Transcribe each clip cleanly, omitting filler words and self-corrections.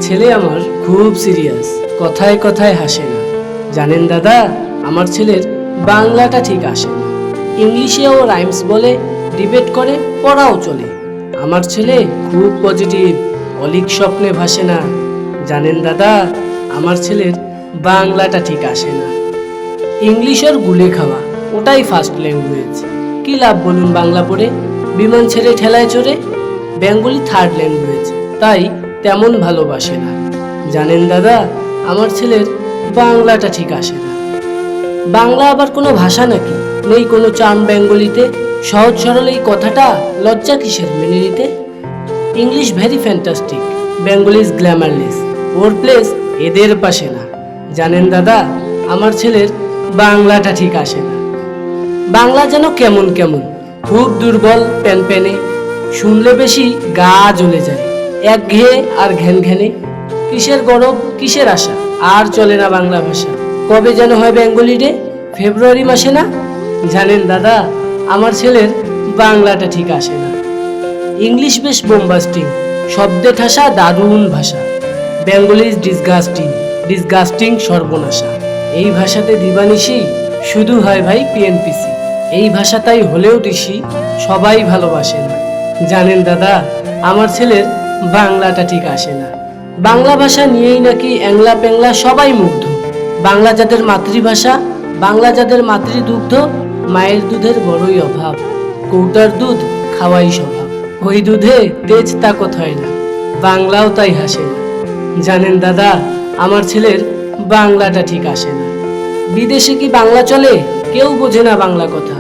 ছেলে আমার খুব সিরিয়াস, কথায় কথায় হাসে না। জানেন দাদা, আমার ছেলের বাংলাটা ঠিক আসে না। ইংলিশে ও রাইমস বলে, ডিবেট করে, পড়াও চলে। আমার ছেলে খুব পজিটিভ, অলিক স্বপ্নে ভাসে না। জানেন দাদা, আমার ছেলের বাংলাটা ঠিক আসে না। ইংলিশ ওর গুলে খাওয়া, ওটাই ফার্স্ট ল্যাঙ্গুয়েজ। কি লাভ বলুন বাংলা পড়ে, বিমান ছেড়ে ঠেলায় চড়ে। বেঙ্গলি থার্ড ল্যাঙ্গুয়েজ, তাই তেমন ভালোবাসে না। জানেন দাদা, আমার ছেলের বাংলাটা ঠিক আসে না। বাংলা আবার কোনো ভাষা নাকি? নেই কোনো চার্ম বেঙ্গলিতে? সহজ সরল এই কথাটা লজ্জা কিসের মেনে নিতে? English very fantastic, Bengali is glamourless, or place এদের পাশে না। জানেন দাদা, আমার ছেলের বাংলাটা ঠিক আসে না। বাংলা যেন কেমন কেমন, খুব দুর্বল, প্যানপ্যানে, শুনলে বেশি গা জ্বলে যায়, একঘেয়ে আর ঘ্যান ঘ্যানে। কিসের গরব, কিসের আশা, আর চলে না বাংলা ভাষা। কবে যেন হয় বেঙ্গলি ডে, ফেব্রুয়ারি মাসে না? জানেন দাদা, আমার ছেলের বাংলাটা ঠিক আসে না। ইংলিশ বেশ বোম্বাস্টিং, শব্দে ঠাসা, দারুণ ভাষা। বেঙ্গলি ইজ ডিসগাস্টিং, ডিসগাস্টিং সর্বনাশা। এই ভাষাতে দিবানিশি শুধু হয় ভাই পিএনপিসি। এই ভাষাটাই হলেও দিশি, সবাই ভালোবাসে না। জানেন দাদা, আমার ছেলের বাংলাটা ঠিক আসে না। বাংলা ভাষা নিয়েই নাকি অ্যাংলা প্যাংলা সবাই মুগ্ধ। বাংলা যাদের মাতৃভাষা, বাংলা যাদের মাতৃদুগ্ধ, মায়ের দুধের বড়ই অভাব, কৌটার দুধ খাওয়াই স্বভাব। ওই দুধে তেজ তাকত হয় না, বাংলাও তাই হাসে না। জানেন দাদা, আমার ছেলের বাংলাটা ঠিক আসে না। বিদেশে কি বাংলা চলে? কেউ বোঝে না বাংলা কথা।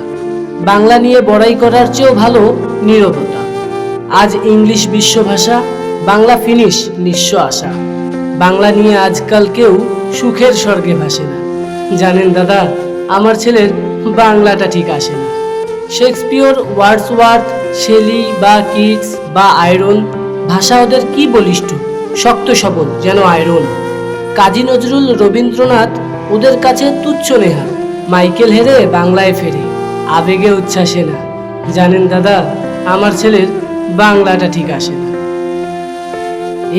বাংলা নিয়ে বড়াই করার চেয়েও ভালো নীরবতা। আজ ইংলিশ বিশ্বভাষা, বাংলা ফিনিশ নিঃস্ব আশা। বাংলা নিয়ে আজকাল কেউ সুখের স্বর্গে ভাসে না। জানেন দাদা, আমার ছেলের বাংলাটা ঠিক আসে না। শেক্সপিয়র, ওয়ার্ডসওয়ার্থ, শেলি বা কিটস বা আয়রন, ভাষা ওদের কি বলিষ্ঠ, শক্ত সবল যেন আয়রন। কাজী নজরুল, রবীন্দ্রনাথ ওদের কাছে তুচ্ছ নেহার। মাইকেল হেরে বাংলায় ফেরে, আবেগে উচ্ছ্বাসে না। জানেন দাদা, আমার ছেলের বাংলাটা ঠিক আসে না।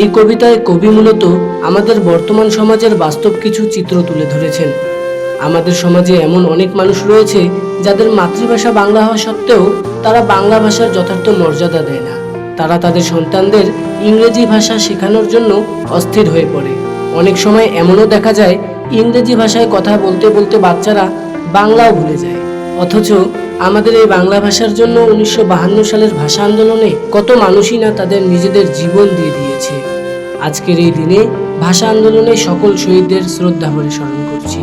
এই কবিতায় কবি মূলত আমাদের বর্তমান সমাজের বাস্তব কিছু চিত্র তুলে ধরেছেন। আমাদের সমাজে এমন অনেক মানুষ রয়েছে যাদের মাতৃভাষা বাংলা হওয়া সত্ত্বেও তারা বাংলা ভাষার যথার্থ মর্যাদা দেয় না। তারা তাদের সন্তানদের ইংরেজি ভাষা শেখানোর জন্য অস্থির হয়ে পড়ে। অনেক সময় এমনও দেখা যায়, ইংরেজি ভাষায় কথা বলতে বলতে বাচ্চারা বাংলাও ভুলে যায়। অথচ আমাদের এই বাংলা ভাষার জন্য 1952 সালের ভাষা আন্দোলনে কত মানুষই না তাদের নিজেদের জীবন দিয়ে দিয়েছে। আজকের এই দিনে ভাষা আন্দোলনে সকল শহীদদের শ্রদ্ধা ভরে স্মরণ করছি।